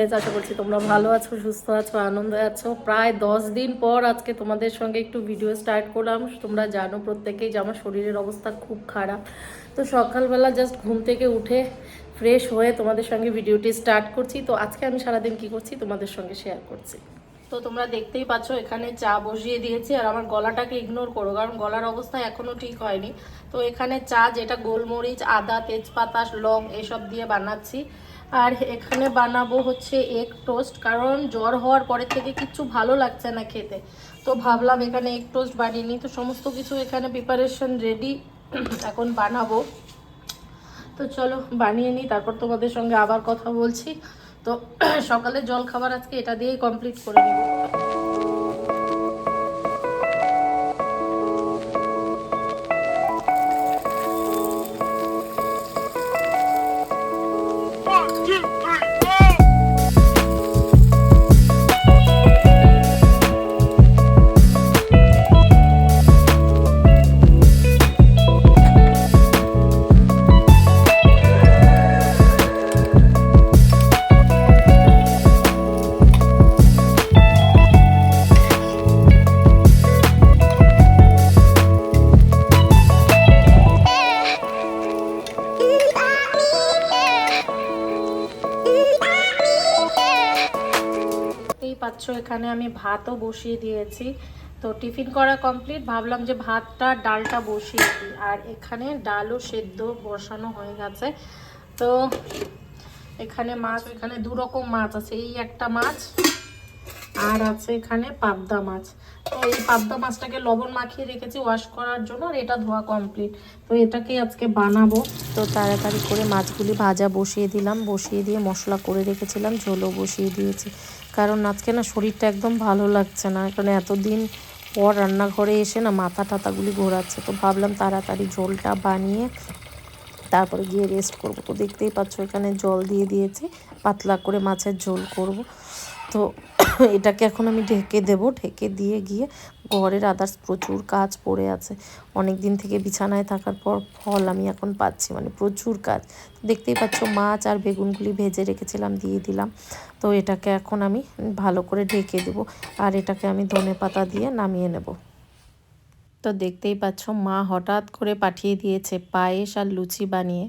Friends, আশা করছি তোমরা ভালো আছো, সুস্থ আছো, আনন্দে আছো। প্রায় 10 দিন পর আজকে তোমাদের সঙ্গে একটু ভিডিও স্টার্ট করলাম। তোমরা জানো প্রত্যেকেই যে আমার শরীরের অবস্থা খুব খারাপ। তো সকালবেলা জাস্ট ঘুম থেকে উঠে ফ্রেশ হয়ে তোমাদের সঙ্গে ভিডিওটি স্টার্ট করছি। তো আজকে আমি সারাদিন কি করছি তোমাদের সঙ্গে শেয়ার করছি। তো তোমরা দেখতেই পাচ্ছ এখানে চা বসিয়ে দিয়েছি, আর আমার গলাটাকে ইগনোর করো কারণ গলার অবস্থা এখনও ঠিক হয়নি। তো এখানে চা, যেটা গোলমরিচ, আদা, তেজপাতা, লং এসব দিয়ে বানাচ্ছি। আর এখানে বানাবো হচ্ছে এগ টোস্ট, কারণ জ্বর হওয়ার পরে থেকে কিচ্ছু ভালো লাগছে না খেতে। তো ভাবলাম এখানে এগ টোস্ট বানিয়ে নিই। তো সমস্ত কিছু এখানে প্রিপারেশন রেডি, এখন বানাবো। তো চলো বানিয়ে নিই, তারপর তোমাদের সঙ্গে আবার কথা বলছি। তো সকালে জল খাবার আজকে এটা দিয়েই কমপ্লিট করে নিব। পাচ্ছ এখানে আমি ভাতও বসিয়ে দিয়েছি। তো টিফিন করা কমপ্লিট, ভাবলাম যে ভাতটা ডালটা বসিয়ে দিই। আর এখানে ডালও সেদ্ধ বসানো হয়ে গেছে। তো এখানে মাছ, এখানে দু রকম মাছ আছে, এই একটা মাছ আর আছে এখানে পাবদা মাছ। তো এই পাবদা মাছটাকে লবণ মাখিয়ে রেখেছি ওয়াশ করার জন্য, আর এটা ধোয়া কমপ্লিট। তো এটাকে আজকে বানাবো। তো তাড়াতাড়ি করে মাছগুলি ভাজা বসিয়ে দিলাম, বসিয়ে দিয়ে মশলা করে রেখেছিলাম, ঝোলও বসিয়ে দিয়েছি। কারণ আজকে না শরীরটা একদম ভালো লাগছে না, কারণ এতদিন পর রান্নাঘরে এসে না মাথা টাথাগুলি ঘোরাচ্ছে। তো ভাবলাম তাড়াতাড়ি ঝোলটা বানিয়ে তারপরে গিয়ে রেস্ট করব। তো দেখতেই পাচ্ছ এখানে জল দিয়ে দিয়েছি, পাতলা করে মাছের ঝোল করব। তো এটাকে এখন আমি ঢেকে দেব, ঢেকে দিয়ে গিয়ে ঘরের আদার্স প্রচুর কাজ পড়ে আছে। অনেক দিন থেকে বিছানায় থাকার পর ফল আমি এখন পাচ্ছি, মানে প্রচুর কাজ। দেখতেই পাচ্ছ মাছ আর বেগুনগুলি ভেজে রেখেছিলাম, দিয়ে দিলাম। তো এটাকে এখন আমি ভালো করে ঢেকে দেব, আর এটাকে আমি ধনেপাতা দিয়ে নামিয়ে নেব। তো দেখতেই পাচ্ছ মা হঠাৎ করে পাঠিয়ে দিয়েছে পায়েস আর লুচি বানিয়ে।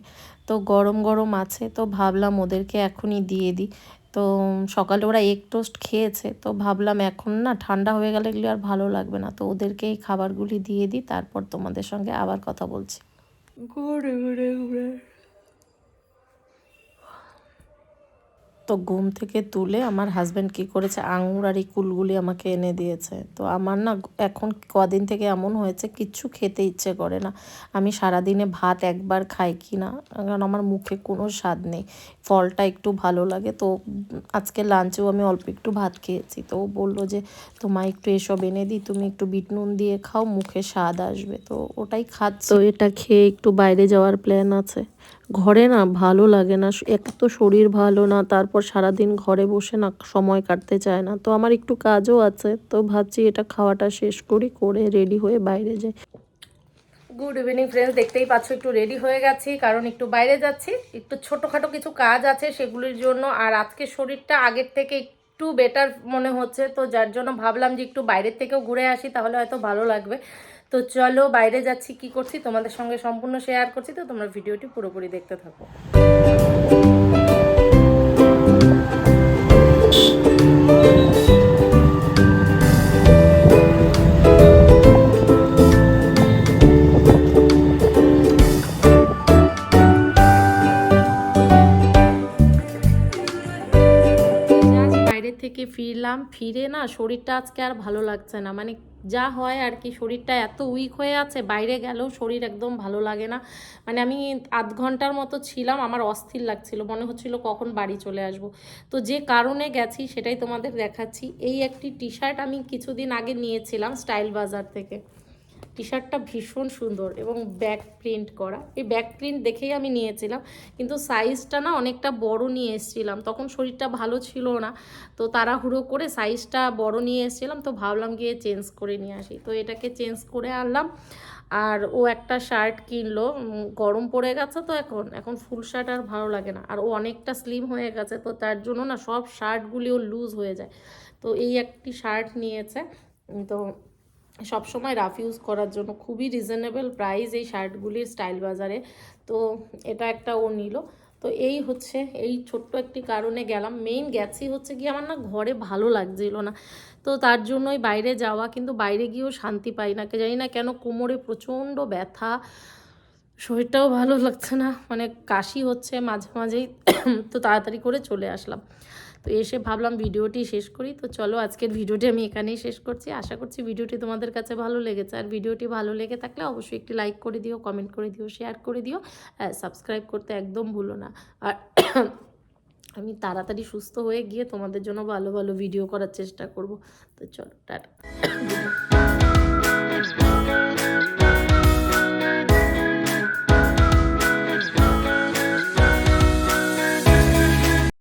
তো গরম গরম আছে, তো ভাবলাম ওদেরকে এখনই দিয়ে দিই। তো সকালে ওরা এগ টোস্ট খেয়েছে, তো ভাবলাম এখন না ঠান্ডা হয়ে গেলে এগুলি আর ভালো লাগবে না। তো ওদেরকে এই খাবারগুলি দিয়ে দিই, তারপর তোমাদের সঙ্গে আবার কথা বলছি। তো ঘুম থেকে তুলে আমার হাজব্যান্ড কী করেছে, আঙুর আর এই কুলগুলি আমাকে এনে দিয়েছে। তো আমার না এখন কদিন থেকে এমন হয়েছে কিচ্ছু খেতে ইচ্ছে করে না। আমি সারাদিনে ভাত একবার খাই কি না, কারণ আমার মুখে কোনো স্বাদ নেই। ফলটা একটু ভালো লাগে। তো আজকে লাঞ্চেও আমি অল্প একটু ভাত খেয়েছি। তো ও বললো যে তোমায় একটু এসব এনে দিই, তুমি একটু বিট নুন দিয়ে খাও, মুখে স্বাদ আসবে। তো ওটাই খাচ্ছি। তো এটা খেয়ে একটু বাইরে যাওয়ার প্ল্যান আছে। ঘরে না ভালো লাগে না, এক তো শরীর ভালো না, তারপর সারাদিন ঘরে বসে না সময় কাটতে চায় না। তো আমার একটু কাজও আছে, তো ভাবছি এটা খাওয়াটা শেষ করি, করে রেডি হয়ে বাইরে যাই। গুড ইভিনিং ফ্রেন্ডস, দেখতেই পাচ্ছ একটু রেডি হয়ে গেছি, কারণ একটু বাইরে যাচ্ছি, একটু ছোটোখাটো কিছু কাজ আছে সেগুলির জন্য। আর আজকে শরীরটা আগের থেকে একটু বেটার মনে হচ্ছে, তো যার জন্য ভাবলাম যে একটু বাইরের থেকেও ঘুরে আসি, তাহলে হয়তো ভালো লাগবে। তো চলো বাইরে যাচ্ছি, কি করছি তোমাদের সঙ্গে সম্পূর্ণ শেয়ার করছি। তো তোমরা ভিডিওটি পুরোপুরি দেখতে থাকো। থেকে ফিরলাম, ফিরে না শরীরটা আজকে আর ভালো লাগছে না, মানে যা হয় আর কি, শরীরটা এত উইক হয়ে আছে, বাইরে গেলেও শরীর একদম ভালো লাগে না। মানে আমি আধ ঘন্টার মতো ছিলাম, আমার অস্থির লাগছিল, মনে হচ্ছিল কখন বাড়ি চলে আসব। তো যে কারণে গেছি সেটাই তোমাদের দেখাচ্ছি। এই একটি টি শার্ট আমি কিছুদিন আগে নিয়েছিলাম স্টাইল বাজার থেকে। টি শার্টটা ভীষণ সুন্দর এবং ব্যাক প্রিন্ট করা। এই ব্যাক প্রিন্ট দেখেই আমি নিয়েছিলাম, কিন্তু সাইজটা না অনেকটা বড় নিয়ে এসেছিলাম, তখন শরীরটা ভালো ছিল না, তো তাড়াহুড়ো করে সাইজটা বড় নিয়ে এসেছিলাম, তো ভাবলাম গিয়ে চেঞ্জ করে নিয়ে আসি। তো এটাকে চেঞ্জ করে আনলাম। আর ও একটা শার্ট কিনলো, গরম পড়ে গেছে তো এখন ফুল শার্ট আর ভালো লাগে না, আর ও অনেকটা স্লিম হয়ে গেছে, তো তার জন্য না সব শার্টগুলিও লুজ হয়ে যায়। তো এই একটি শার্ট নিয়েছে, তো সবসময় রাফ ইউজ করার জন্য খুবই রিজনেবল প্রাইস এই শার্টগুলির স্টাইল বাজারে। তো এটা একটা ও নিল। তো এই হচ্ছে এই ছোট্ট একটি কারণে গেলাম, মেইন গেছি হচ্ছে কি আমার না ঘরে ভালো লাগছিল না, তো তার জন্যই বাইরে যাওয়া, কিন্তু বাইরে গিয়েও শান্তি পাই না, জানি না কেন কোমরে প্রচণ্ড ব্যথা, শরীরটাও ভালো লাগছে না, মানে কাশি হচ্ছে মাঝে মাঝেই। তো তাড়াতাড়ি করে চলে আসলাম। তো এসে ভাবলাম ভিডিওটি শেষ করি। তো চলো আজকের ভিডিওটি আমি এখানেই শেষ করছি। আশা করছি ভিডিওটি তোমাদের কাছে ভালো লেগেছে, আর ভিডিওটি ভালো লেগে থাকলে অবশ্যই একটি লাইক করে দিও, কমেন্ট করে দিও, শেয়ার করে দিও, সাবস্ক্রাইব করতে একদম ভুলো না। আর আমি তাড়াতাড়ি সুস্থ হয়ে গিয়ে তোমাদের জন্য ভালো ভালো ভিডিও করার চেষ্টা করব। তো চলো টাটা।